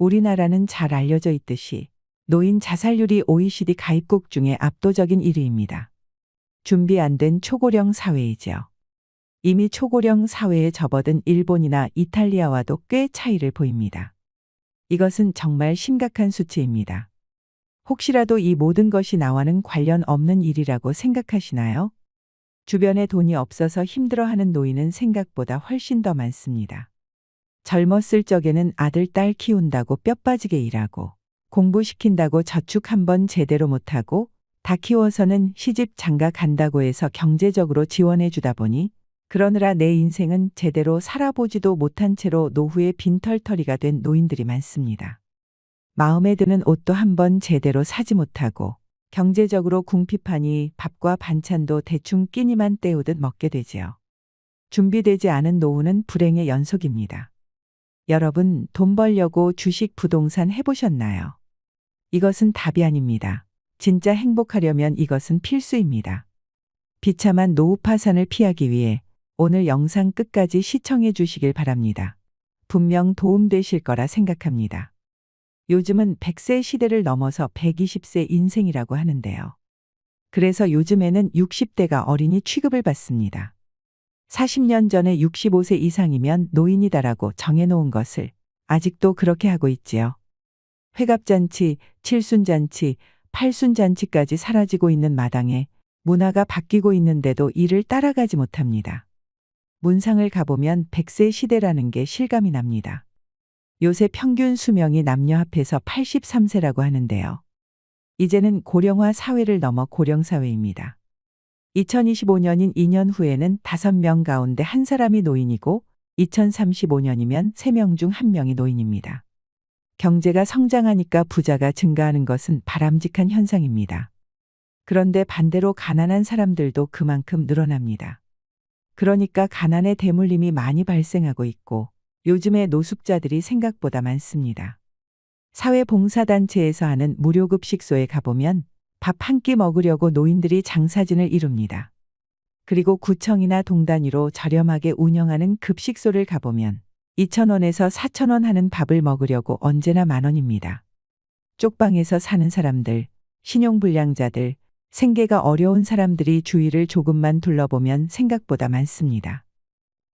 우리나라는 잘 알려져 있듯이 노인 자살률이 OECD 가입국 중에 압도적인 1위입니다. 준비 안 된 초고령 사회이죠. 이미 초고령 사회에 접어든 일본이나 이탈리아와도 꽤 차이를 보입니다. 이것은 정말 심각한 수치입니다. 혹시라도 이 모든 것이 나와는 관련 없는 일이라고 생각하시나요? 주변에 돈이 없어서 힘들어하는 노인은 생각보다 훨씬 더 많습니다. 젊었을 적에는 아들, 딸 키운다고 뼈 빠지게 일하고 공부시킨다고 저축 한번 제대로 못하고 다 키워서는 시집 장가 간다고 해서 경제적으로 지원해 주다 보니 그러느라 내 인생은 제대로 살아보지도 못한 채로 노후에 빈털터리가 된 노인들이 많습니다. 마음에 드는 옷도 한번 제대로 사지 못하고 경제적으로 궁핍하니 밥과 반찬도 대충 끼니만 때우듯 먹게 되지요. 준비되지 않은 노후는 불행의 연속입니다. 여러분, 돈 벌려고 주식, 부동산 해보셨나요? 이것은 답이 아닙니다. 진짜 행복하려면 이것은 필수입니다. 비참한 노후 파산을 피하기 위해 오늘 영상 끝까지 시청해 주시길 바랍니다. 분명 도움되실 거라 생각합니다. 요즘은 100세 시대를 넘어서 120세 인생이라고 하는데요. 그래서 요즘에는 60대가 어린이 취급을 받습니다. 40년 전에 65세 이상이면 노인이다라고 정해놓은 것을 아직도 그렇게 하고 있지요. 회갑잔치, 칠순잔치, 팔순잔치까지 사라지고 있는 마당에 문화가 바뀌고 있는데도 이를 따라가지 못합니다. 문상을 가보면 100세 시대라는 게 실감이 납니다. 요새 평균 수명이 남녀 합해서 83세라고 하는데요. 이제는 고령화 사회를 넘어 고령사회입니다. 2025년인 2년 후에는 5명 가운데 1사람이 노인이고 2035년이면 3명 중 1명이 노인입니다. 경제가 성장하니까 부자가 증가하는 것은 바람직한 현상입니다. 그런데 반대로 가난한 사람들도 그만큼 늘어납니다. 그러니까 가난의 대물림이 많이 발생하고 있고 요즘에 노숙자들이 생각보다 많습니다. 사회봉사단체에서 하는 무료급식소에 가보면 밥 한 끼 먹으려고 노인들이 장사진을 이룹니다. 그리고 구청이나 동단위로 저렴하게 운영하는 급식소를 가보면 2,000원에서 4,000원 하는 밥을 먹으려고 언제나 만원입니다. 쪽방에서 사는 사람들, 신용불량자들, 생계가 어려운 사람들이 주위를 조금만 둘러보면 생각보다 많습니다.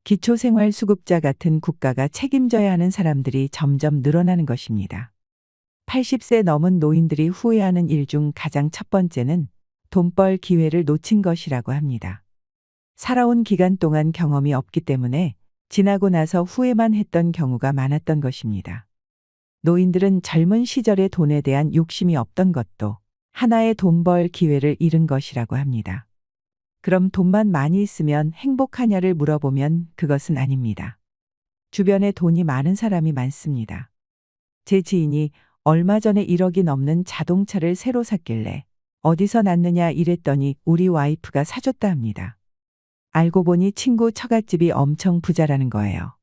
기초생활수급자 같은 국가가 책임져야 하는 사람들이 점점 늘어나는 것입니다. 80세 넘은 노인들이 후회하는 일 중 가장 첫 번째는 돈벌 기회를 놓친 것이라고 합니다. 살아온 기간 동안 경험이 없기 때문에 지나고 나서 후회만 했던 경우가 많았던 것입니다. 노인들은 젊은 시절에 돈에 대한 욕심이 없던 것도 하나의 돈벌 기회를 잃은 것이라고 합니다. 그럼 돈만 많이 있으면 행복하냐를 물어보면 그것은 아닙니다. 주변에 돈이 많은 사람이 많습니다. 제 지인이 얼마 전에 1억이 넘는 자동차를 새로 샀길래 어디서 났느냐 이랬더니 우리 와이프가 사줬다 합니다. 알고 보니 친구 처갓집이 엄청 부자라는 거예요.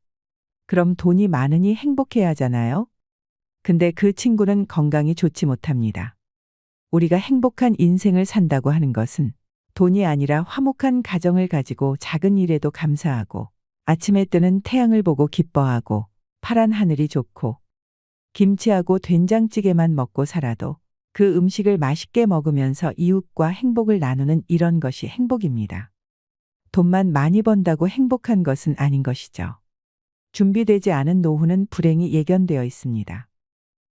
그럼 돈이 많으니 행복해야 하잖아요? 근데 그 친구는 건강이 좋지 못합니다. 우리가 행복한 인생을 산다고 하는 것은 돈이 아니라 화목한 가정을 가지고 작은 일에도 감사하고 아침에 뜨는 태양을 보고 기뻐하고 파란 하늘이 좋고 김치하고 된장찌개만 먹고 살아도 그 음식을 맛있게 먹으면서 이웃과 행복을 나누는 이런 것이 행복입니다. 돈만 많이 번다고 행복한 것은 아닌 것이죠. 준비되지 않은 노후는 불행이 예견되어 있습니다.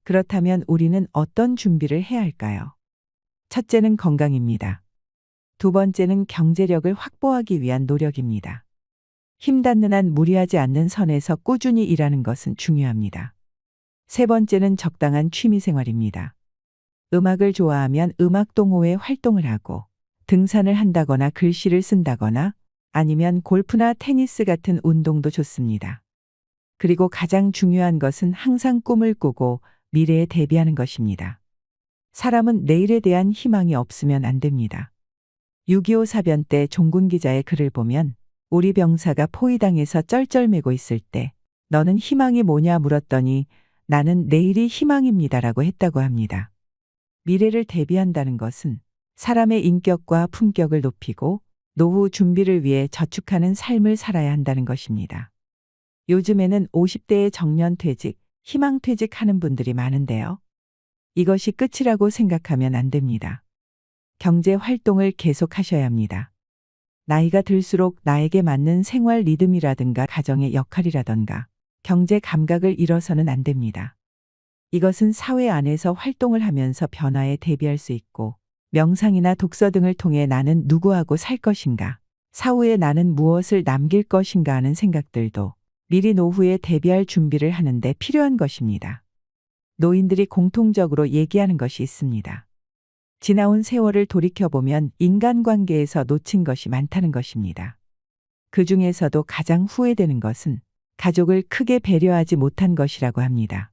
그렇다면 우리는 어떤 준비를 해야 할까요? 첫째는 건강입니다. 두 번째는 경제력을 확보하기 위한 노력입니다. 힘 닿는 한 무리하지 않는 선에서 꾸준히 일하는 것은 중요합니다. 세 번째는 적당한 취미생활입니다. 음악을 좋아하면 음악동호회 활동을 하고 등산을 한다거나 글씨를 쓴다거나 아니면 골프나 테니스 같은 운동도 좋습니다. 그리고 가장 중요한 것은 항상 꿈을 꾸고 미래에 대비하는 것입니다. 사람은 내일에 대한 희망이 없으면 안 됩니다. 6.25 사변 때 종군 기자의 글을 보면 우리 병사가 포위당해서 쩔쩔매고 있을 때 너는 희망이 뭐냐 물었더니 나는 내일이 희망입니다라고 했다고 합니다. 미래를 대비한다는 것은 사람의 인격과 품격을 높이고 노후 준비를 위해 저축하는 삶을 살아야 한다는 것입니다. 요즘에는 50대의 정년퇴직, 희망퇴직하는 분들이 많은데요. 이것이 끝이라고 생각하면 안 됩니다. 경제 활동을 계속하셔야 합니다. 나이가 들수록 나에게 맞는 생활 리듬이라든가 가정의 역할이라든가 경제 감각을 잃어서는 안 됩니다. 이것은 사회 안에서 활동을 하면서 변화에 대비할 수 있고 명상이나 독서 등을 통해 나는 누구하고 살 것인가, 사후에 나는 무엇을 남길 것인가 하는 생각들도 미리 노후에 대비할 준비를 하는데 필요한 것입니다. 노인들이 공통적으로 얘기하는 것이 있습니다. 지나온 세월을 돌이켜보면 인간관계에서 놓친 것이 많다는 것입니다. 그 중에서도 가장 후회되는 것은 가족을 크게 배려하지 못한 것이라고 합니다.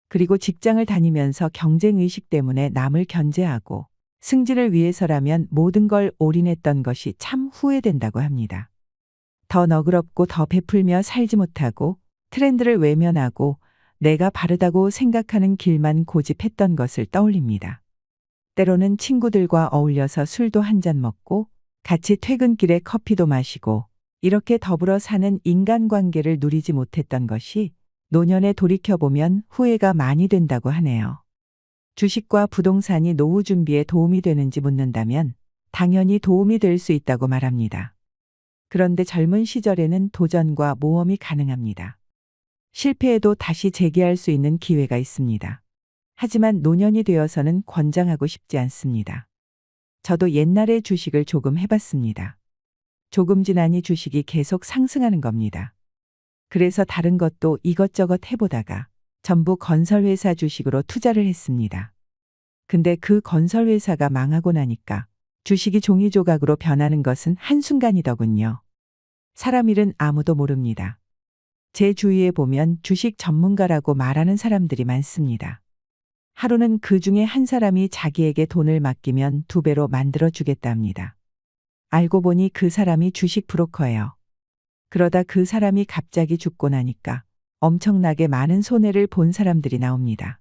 그리고 직장을 다니면서 경쟁의식 때문에 남을 견제하고 승진을 위해서라면 모든 걸 올인했던 것이 참 후회된다고 합니다. 더 너그럽고 더 베풀며 살지 못하고 트렌드를 외면하고 내가 바르다고 생각하는 길만 고집했던 것을 떠올립니다. 때로는 친구들과 어울려서 술도 한 잔 먹고 같이 퇴근길에 커피도 마시고 이렇게 더불어 사는 인간관계를 누리지 못했던 것이 노년에 돌이켜보면 후회가 많이 된다고 하네요. 주식과 부동산이 노후 준비에 도움이 되는지 묻는다면 당연히 도움이 될 수 있다고 말합니다. 그런데 젊은 시절에는 도전과 모험이 가능합니다. 실패해도 다시 재기할 수 있는 기회가 있습니다. 하지만 노년이 되어서는 권장하고 싶지 않습니다. 저도 옛날에 주식을 조금 해봤습니다. 조금 지나니 주식이 계속 상승하는 겁니다. 그래서 다른 것도 이것저것 해보다가 전부 건설회사 주식으로 투자를 했습니다. 근데 그 건설회사가 망하고 나니까 주식이 종이 조각으로 변하는 것은 한순간이더군요. 사람 일은 아무도 모릅니다. 제 주위에 보면 주식 전문가라고 말하는 사람들이 많습니다. 하루는 그 중에 한 사람이 자기에게 돈을 맡기면 2배로 만들어 주겠다 합니다. 알고 보니 그 사람이 주식 브로커예요. 그러다 그 사람이 갑자기 죽고 나니까 엄청나게 많은 손해를 본 사람들이 나옵니다.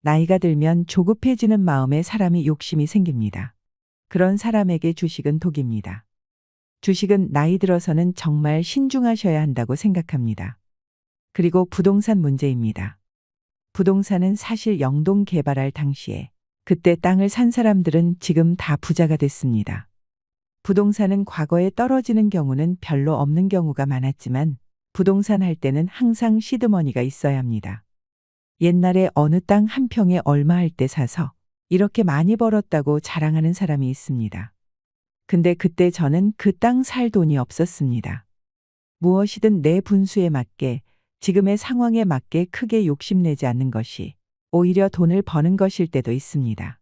나이가 들면 조급해지는 마음에 사람이 욕심이 생깁니다. 그런 사람에게 주식은 독입니다. 주식은 나이 들어서는 정말 신중하셔야 한다고 생각합니다. 그리고 부동산 문제입니다. 부동산은 사실 영동 개발할 당시에 그때 땅을 산 사람들은 지금 다 부자가 됐습니다. 부동산은 과거에 떨어지는 경우는 별로 없는 경우가 많았지만 부동산 할 때는 항상 시드머니가 있어야 합니다. 옛날에 어느 땅 한 평에 얼마 할 때 사서 이렇게 많이 벌었다고 자랑하는 사람이 있습니다. 근데 그때 저는 그 땅 살 돈이 없었습니다. 무엇이든 내 분수에 맞게 지금의 상황에 맞게 크게 욕심내지 않는 것이 오히려 돈을 버는 것일 때도 있습니다.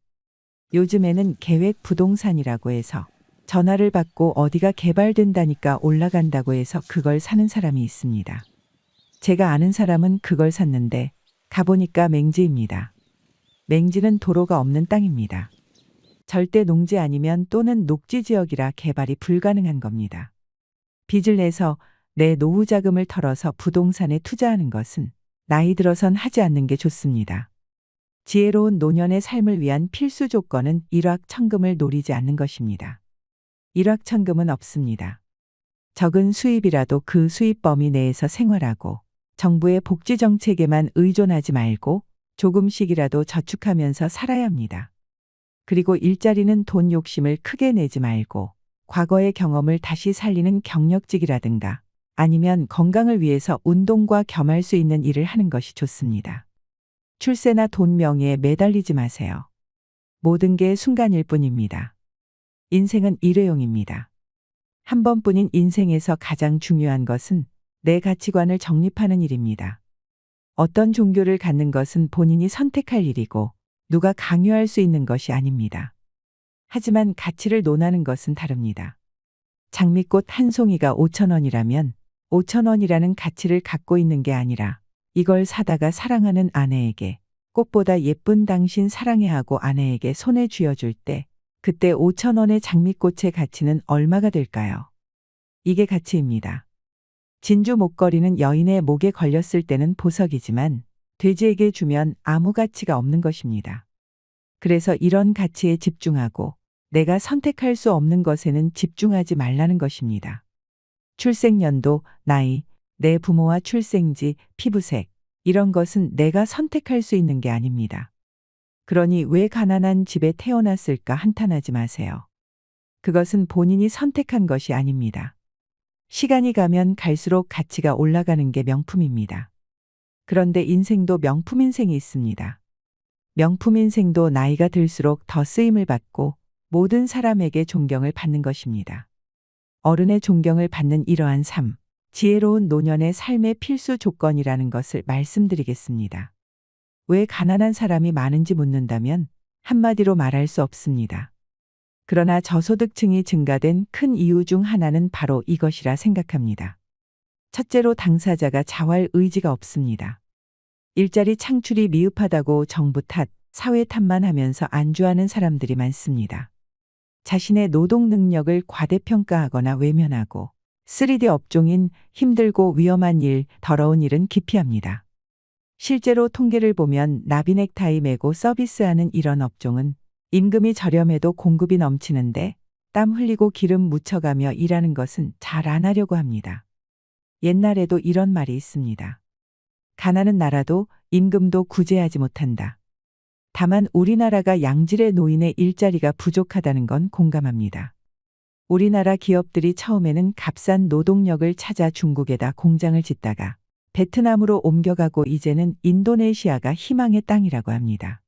요즘에는 계획 부동산이라고 해서 전화를 받고 어디가 개발된다니까 올라간다고 해서 그걸 사는 사람이 있습니다. 제가 아는 사람은 그걸 샀는데 가보니까 맹지입니다. 맹지는 도로가 없는 땅입니다. 절대 농지 아니면 또는 녹지 지역이라 개발이 불가능한 겁니다. 빚을 내서 내 노후 자금을 털어서 부동산에 투자하는 것은 나이 들어선 하지 않는 게 좋습니다. 지혜로운 노년의 삶을 위한 필수 조건은 일확천금을 노리지 않는 것입니다. 일확천금은 없습니다. 적은 수입이라도 그 수입 범위 내에서 생활하고 정부의 복지 정책에만 의존하지 말고 조금씩이라도 저축하면서 살아야 합니다. 그리고 일자리는 돈 욕심을 크게 내지 말고 과거의 경험을 다시 살리는 경력직이라든가 아니면 건강을 위해서 운동과 겸할 수 있는 일을 하는 것이 좋습니다. 출세나 돈 명예에 매달리지 마세요. 모든 게 순간일 뿐입니다. 인생은 일회용입니다. 한 번뿐인 인생에서 가장 중요한 것은 내 가치관을 정립하는 일입니다. 어떤 종교를 갖는 것은 본인이 선택할 일이고 누가 강요할 수 있는 것이 아닙니다. 하지만 가치를 논하는 것은 다릅니다. 장미꽃 한 송이가 5,000원이라면 5,000원이라는 가치를 갖고 있는 게 아니라 이걸 사다가 사랑하는 아내에게 꽃보다 예쁜 당신 사랑해 하고 아내에게 손에 쥐어줄 때 그때 5,000원의 장미꽃의 가치는 얼마가 될까요? 이게 가치입니다. 진주 목걸이는 여인의 목에 걸렸을 때는 보석이지만 돼지에게 주면 아무 가치가 없는 것입니다. 그래서 이런 가치에 집중하고 내가 선택할 수 없는 것에는 집중하지 말라는 것입니다. 출생연도, 나이, 내 부모와 출생지, 피부색, 이런 것은 내가 선택할 수 있는 게 아닙니다. 그러니 왜 가난한 집에 태어났을까 한탄하지 마세요. 그것은 본인이 선택한 것이 아닙니다. 시간이 가면 갈수록 가치가 올라가는 게 명품입니다. 그런데 인생도 명품 인생이 있습니다. 명품 인생도 나이가 들수록 더 쓰임을 받고 모든 사람에게 존경을 받는 것입니다. 어른의 존경을 받는 이러한 삶, 지혜로운 노년의 삶의 필수 조건이라는 것을 말씀드리겠습니다. 왜 가난한 사람이 많은지 묻는다면 한마디로 말할 수 없습니다. 그러나 저소득층이 증가된 큰 이유 중 하나는 바로 이것이라 생각합니다. 첫째로 당사자가 자활 의지가 없습니다. 일자리 창출이 미흡하다고 정부 탓, 사회 탓만 하면서 안주하는 사람들이 많습니다. 자신의 노동 능력을 과대평가하거나 외면하고 3D 업종인 힘들고 위험한 일, 더러운 일은 기피합니다. 실제로 통계를 보면 나비 넥타이 매고 서비스하는 이런 업종은 임금이 저렴해도 공급이 넘치는데 땀 흘리고 기름 묻혀가며 일하는 것은 잘 안 하려고 합니다. 옛날에도 이런 말이 있습니다. 가난한 나라도 임금도 구제하지 못한다. 다만 우리나라가 양질의 노인의 일자리가 부족하다는 건 공감합니다. 우리나라 기업들이 처음에는 값싼 노동력을 찾아 중국에다 공장을 짓다가 베트남으로 옮겨가고 이제는 인도네시아가 희망의 땅이라고 합니다.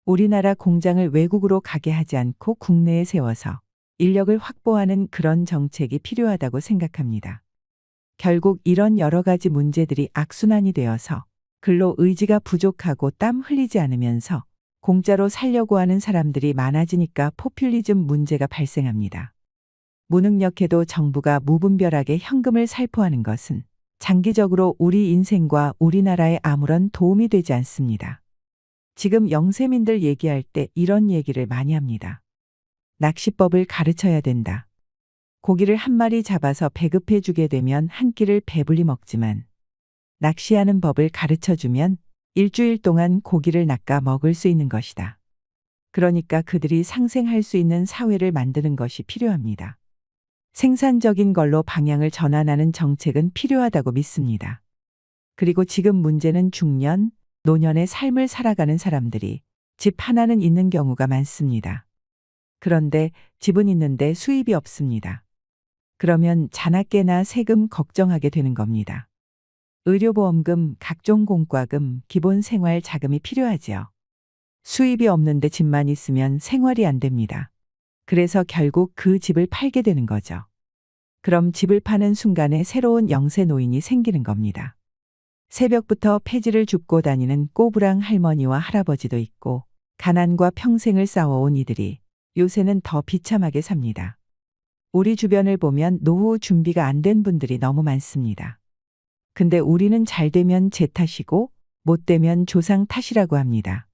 우리나라 공장을 외국으로 가게 하지 않고 국내에 세워서 인력을 확보하는 그런 정책이 필요하다고 생각합니다. 결국 이런 여러 가지 문제들이 악순환이 되어서 근로 의지가 부족하고 땀 흘리지 않으면서 공짜로 살려고 하는 사람들이 많아지니까 포퓰리즘 문제가 발생합니다. 무능력해도 정부가 무분별하게 현금을 살포하는 것은 장기적으로 우리 인생과 우리나라에 아무런 도움이 되지 않습니다. 지금 영세민들 얘기할 때 이런 얘기를 많이 합니다. 낚시법을 가르쳐야 된다. 고기를 한 마리 잡아서 배급해 주게 되면 한 끼를 배불리 먹지만 낚시하는 법을 가르쳐주면 일주일 동안 고기를 낚아 먹을 수 있는 것이다. 그러니까 그들이 상생할 수 있는 사회를 만드는 것이 필요합니다. 생산적인 걸로 방향을 전환하는 정책은 필요하다고 믿습니다. 그리고 지금 문제는 중년, 노년의 삶을 살아가는 사람들이 집 하나는 있는 경우가 많습니다. 그런데 집은 있는데 수입이 없습니다. 그러면 자나깨나 세금 걱정하게 되는 겁니다. 의료보험금, 각종 공과금, 기본 생활 자금이 필요하지요. 수입이 없는데 집만 있으면 생활이 안 됩니다. 그래서 결국 그 집을 팔게 되는 거죠. 그럼 집을 파는 순간에 새로운 영세 노인이 생기는 겁니다. 새벽부터 폐지를 줍고 다니는 꼬부랑 할머니와 할아버지도 있고 가난과 평생을 싸워온 이들이 요새는 더 비참하게 삽니다. 우리 주변을 보면 노후 준비가 안 된 분들이 너무 많습니다. 근데 우리는 잘 되면 제 탓이고 못 되면 조상 탓이라고 합니다.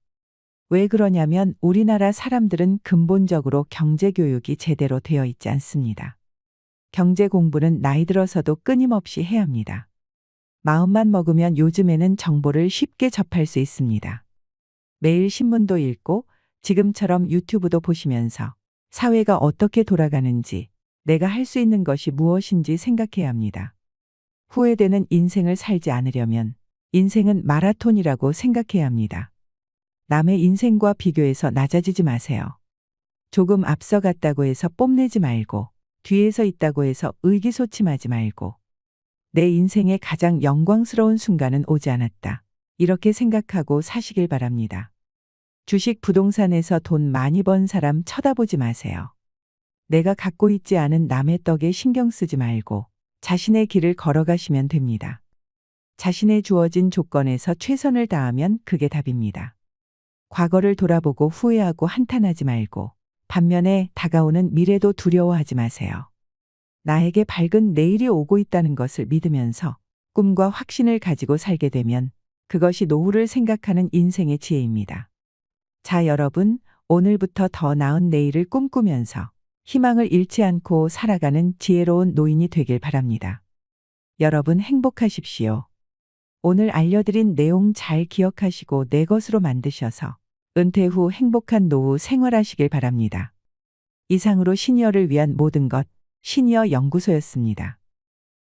왜 그러냐면 우리나라 사람들은 근본적으로 경제교육이 제대로 되어 있지 않습니다. 경제 공부는 나이 들어서도 끊임없이 해야 합니다. 마음만 먹으면 요즘에는 정보를 쉽게 접할 수 있습니다. 매일 신문도 읽고 지금처럼 유튜브도 보시면서 사회가 어떻게 돌아가는지 내가 할 수 있는 것이 무엇인지 생각해야 합니다. 후회되는 인생을 살지 않으려면 인생은 마라톤이라고 생각해야 합니다. 남의 인생과 비교해서 낮아지지 마세요. 조금 앞서갔다고 해서 뽐내지 말고 뒤에서 있다고 해서 의기소침하지 말고 내 인생의 가장 영광스러운 순간은 오지 않았다. 이렇게 생각하고 사시길 바랍니다. 주식 부동산에서 돈 많이 번 사람 쳐다보지 마세요. 내가 갖고 있지 않은 남의 떡에 신경 쓰지 말고 자신의 길을 걸어가시면 됩니다. 자신의 주어진 조건에서 최선을 다하면 그게 답입니다. 과거를 돌아보고 후회하고 한탄하지 말고 반면에 다가오는 미래도 두려워하지 마세요. 나에게 밝은 내일이 오고 있다는 것을 믿으면서 꿈과 확신을 가지고 살게 되면 그것이 노후를 생각하는 인생의 지혜입니다. 자, 여러분, 오늘부터 더 나은 내일을 꿈꾸면서 희망을 잃지 않고 살아가는 지혜로운 노인이 되길 바랍니다. 여러분 행복하십시오. 오늘 알려드린 내용 잘 기억하시고 내 것으로 만드셔서 은퇴 후 행복한 노후 생활하시길 바랍니다. 이상으로 시니어를 위한 모든 것, 시니어 연구소였습니다.